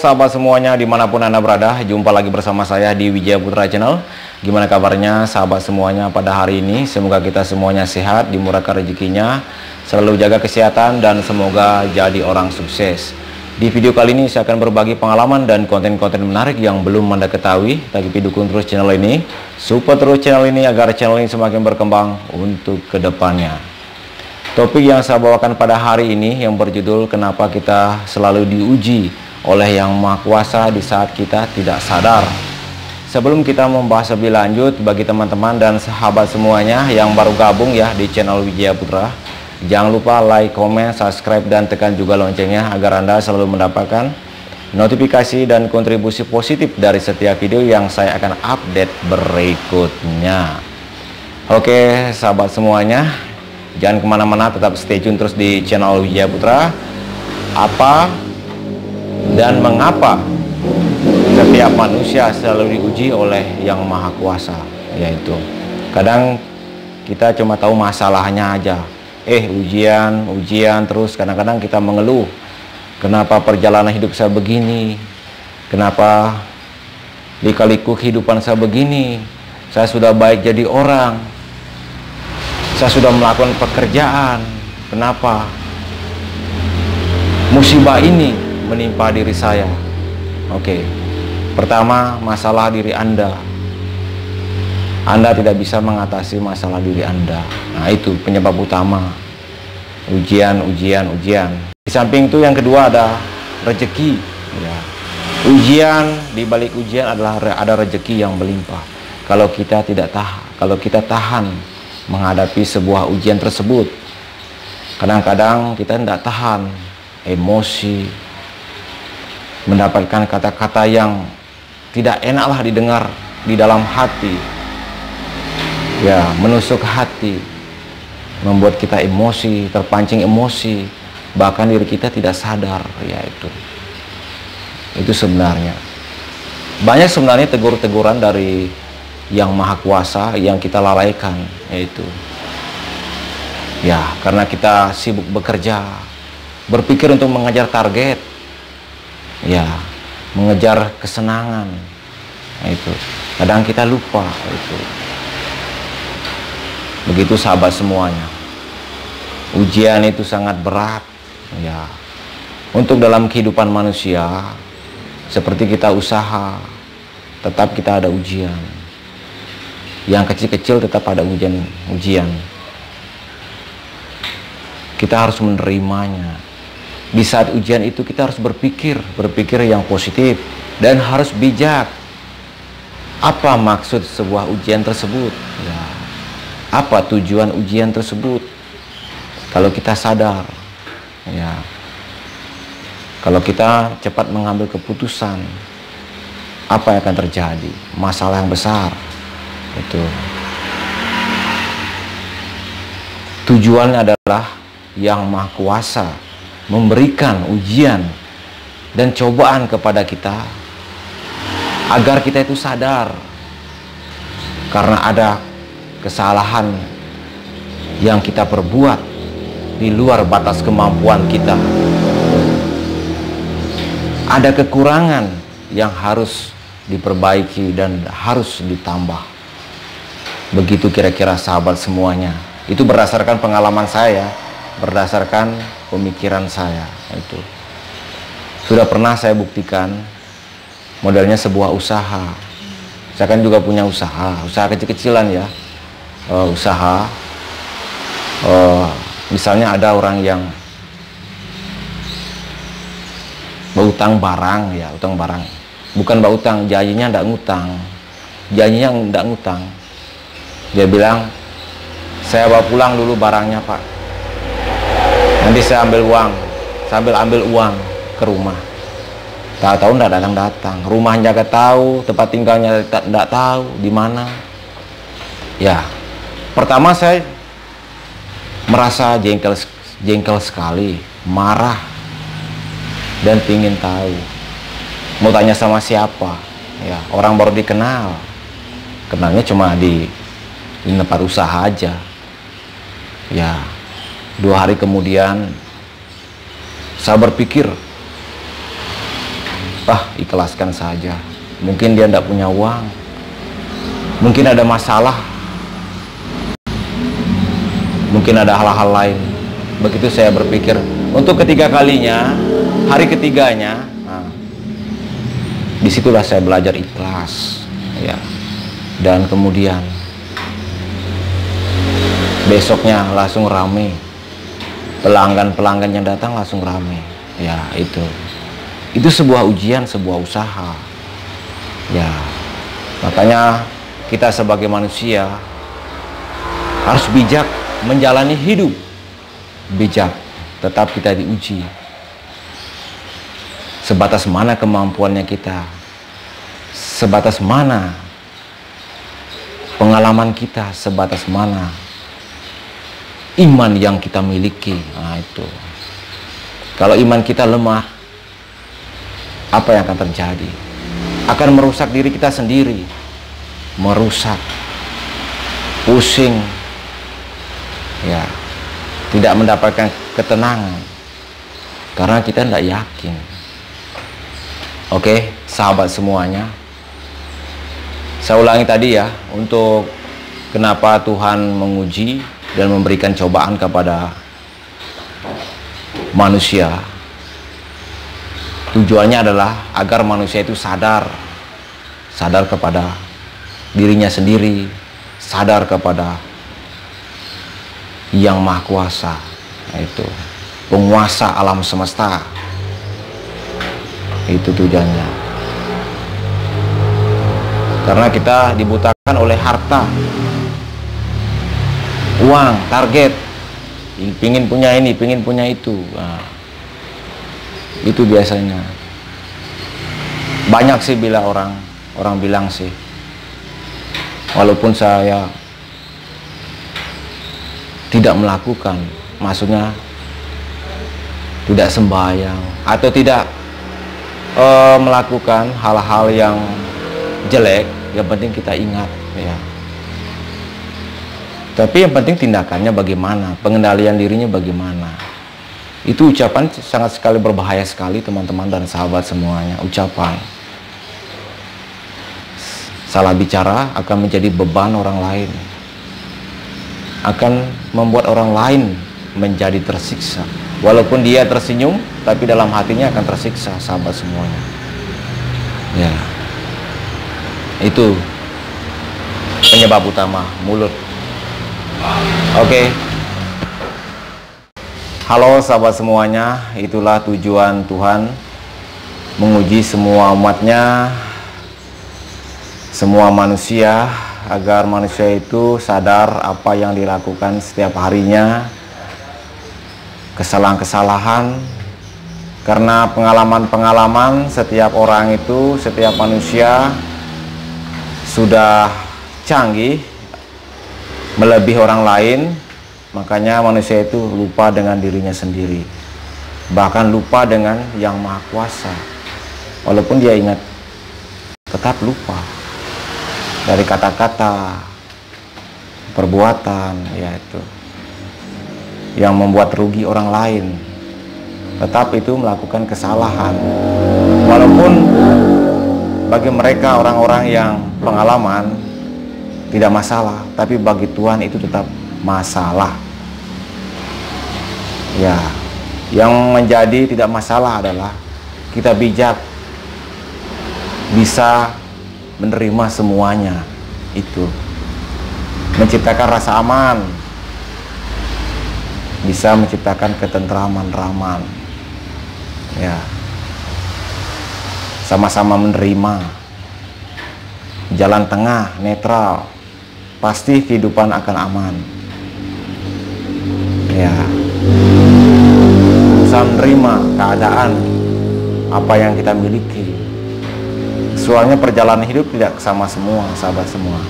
sahabat semuanya dimanapun Anda berada, jumpa lagi bersama saya di Wijaya Putra Channel. Gimana kabarnya sahabat semuanya pada hari ini? Semoga kita semuanya sehat, dimurahkan rezekinya, selalu jaga kesehatan, dan semoga jadi orang sukses. Di video kali ini saya akan berbagi pengalaman dan konten-konten menarik yang belum Anda ketahui. Tapi dukung terus channel ini, support terus channel ini agar channel ini semakin berkembang untuk kedepannya. Topik yang saya bawakan pada hari ini yang berjudul kenapa kita selalu diuji oleh Yang Maha Kuasa di saat kita tidak sadar. Sebelum kita membahas lebih lanjut, bagi teman-teman dan sahabat semuanya yang baru gabung ya di channel Wijaya Putra, jangan lupa like, comment, subscribe, dan tekan juga loncengnya agar Anda selalu mendapatkan notifikasi dan kontribusi positif dari setiap video yang saya akan update berikutnya. Oke sahabat semuanya, jangan kemana-mana, tetap stay tune terus di channel Wijaya Putra. Apa dan mengapa setiap manusia selalu diuji oleh Yang Maha Kuasa? Yaitu kadang kita cuma tahu masalahnya aja, ujian terus. Kadang-kadang kita mengeluh, kenapa perjalanan hidup saya begini, kenapa lika-liku kehidupan saya begini, saya sudah baik jadi orang, saya sudah melakukan pekerjaan, kenapa musibah ini menimpa diri saya? Oke, pertama, masalah diri Anda. Anda tidak bisa mengatasi masalah diri Anda. Nah, itu penyebab utama. Ujian. Di samping itu yang kedua ada rezeki. Ya. Ujian, di balik ujian adalah ada rezeki yang melimpah. Kalau kita tahan menghadapi sebuah ujian tersebut. Kadang-kadang kita tidak tahan, emosi, mendapatkan kata-kata yang tidak enaklah didengar di dalam hati, ya, menusuk hati, membuat kita emosi, terpancing emosi, bahkan diri kita tidak sadar. Ya, itu sebenarnya banyak sebenarnya teguran dari Yang Maha Kuasa yang kita lalaikan, yaitu ya karena kita sibuk bekerja, berpikir untuk mengejar target, ya, mengejar kesenangan. Itu kadang kita lupa. Itu begitu sahabat semuanya, ujian itu sangat berat ya untuk dalam kehidupan manusia. Seperti kita usaha, tetap kita ada ujian. Yang kecil-kecil tetap ada ujian. Kita harus menerimanya. Di saat ujian itu kita harus berpikir yang positif dan harus bijak. Apa maksud sebuah ujian tersebut? Ya. Apa tujuan ujian tersebut? Kalau kita sadar, ya, kalau kita cepat mengambil keputusan, apa yang akan terjadi? Masalah yang besar. Itu tujuannya adalah Yang Maha Kuasa memberikan ujian dan cobaan kepada kita agar kita itu sadar karena ada kesalahan yang kita perbuat di luar batas kemampuan kita, ada kekurangan yang harus diperbaiki dan harus ditambah. Begitu kira-kira sahabat semuanya. Itu berdasarkan pengalaman saya, berdasarkan pemikiran saya. Itu sudah pernah saya buktikan. Modelnya sebuah usaha. Saya kan juga punya usaha kecil-kecilan ya. Misalnya ada orang yang berutang barang ya, utang barang. Bukan berutang, janjinya ndak ngutang. Dia bilang, saya bawa pulang dulu barangnya Pak, nanti saya ambil uang. Sambil ambil uang ke rumah, tahu-tahu ndak datang. Rumahnya gak tahu, tempat tinggalnya ndak tahu di mana. Ya, pertama saya merasa jengkel sekali, marah, dan pingin tahu. Mau tanya sama siapa? Ya, orang baru dikenal, kenalnya cuma di tempat usaha aja. Ya, 2 hari kemudian saya berpikir ikhlaskan saja. Mungkin dia tidak punya uang, mungkin ada masalah, mungkin ada hal-hal lain. Begitu saya berpikir. Untuk ketiga kalinya, hari ketiganya, disitulah saya belajar ikhlas, ya. Dan kemudian besoknya langsung rame, pelanggan-pelanggan yang datang langsung rame, ya. Itu sebuah ujian, sebuah usaha, ya. Makanya kita sebagai manusia harus bijak menjalani hidup, bijak. Tetap kita diuji. Sebatas mana kemampuannya kita, sebatas mana pengalaman kita, sebatas mana iman yang kita miliki. Nah, itu. Kalau iman kita lemah, apa yang akan terjadi? Akan merusak diri kita sendiri, merusak, pusing, ya, tidak mendapatkan ketenangan karena kita tidak yakin. Oke, sahabat semuanya, saya ulangi tadi ya, untuk kenapa Tuhan menguji dan memberikan cobaan kepada manusia. Tujuannya adalah agar manusia itu sadar kepada dirinya sendiri, sadar kepada Yang Maha Kuasa, yaitu penguasa alam semesta. Itu tujuannya. Karena kita dibutakan oleh harta, uang, target, pingin punya ini, pingin punya itu. Nah, itu biasanya. Banyak sih bila orang bilang sih, walaupun saya tidak melakukan, maksudnya tidak sembahyang atau tidak melakukan hal-hal yang jelek, yang penting kita ingat, ya. Tapi yang penting tindakannya bagaimana, pengendalian dirinya bagaimana. Itu ucapan sangat sekali berbahaya sekali, teman-teman dan sahabat semuanya. Ucapan salah bicara akan menjadi beban orang lain, akan membuat orang lain menjadi tersiksa. Walaupun dia tersenyum, tapi dalam hatinya akan tersiksa, sahabat semuanya. Ya, itu penyebab utama, mulut. Oke. Halo sahabat semuanya, itulah tujuan Tuhan menguji semua umatnya, semua manusia, agar manusia itu sadar apa yang dilakukan setiap harinya, kesalahan-kesalahan. Karena pengalaman-pengalaman setiap orang itu, setiap manusia sudah canggih, melebihi orang lain. Makanya manusia itu lupa dengan dirinya sendiri, bahkan lupa dengan Yang Maha Kuasa. Walaupun dia ingat, tetap lupa dari kata-kata, perbuatan, yaitu yang membuat rugi orang lain. Tetap itu melakukan kesalahan. Walaupun bagi mereka orang-orang yang pengalaman tidak masalah, tapi bagi Tuhan itu tetap masalah. Ya, yang menjadi tidak masalah adalah kita bijak, bisa menerima semuanya. Itu menciptakan rasa aman, bisa menciptakan ketentraman, raman. Ya, sama-sama menerima, jalan tengah, netral, pasti kehidupan akan aman. Ya, berusaha menerima keadaan apa yang kita miliki. Soalnya perjalanan hidup tidak sama semua, sahabat semua.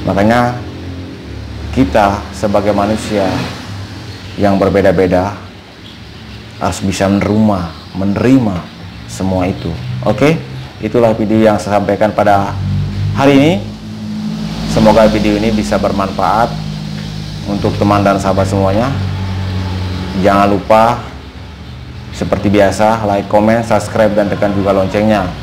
Makanya kita sebagai manusia yang berbeda-beda harus bisa menerima semua itu. Oke, itulah video yang saya sampaikan pada hari ini. Semoga video ini bisa bermanfaat untuk teman dan sahabat semuanya. Jangan lupa Seperti biasa, like, comment, subscribe, dan tekan juga loncengnya.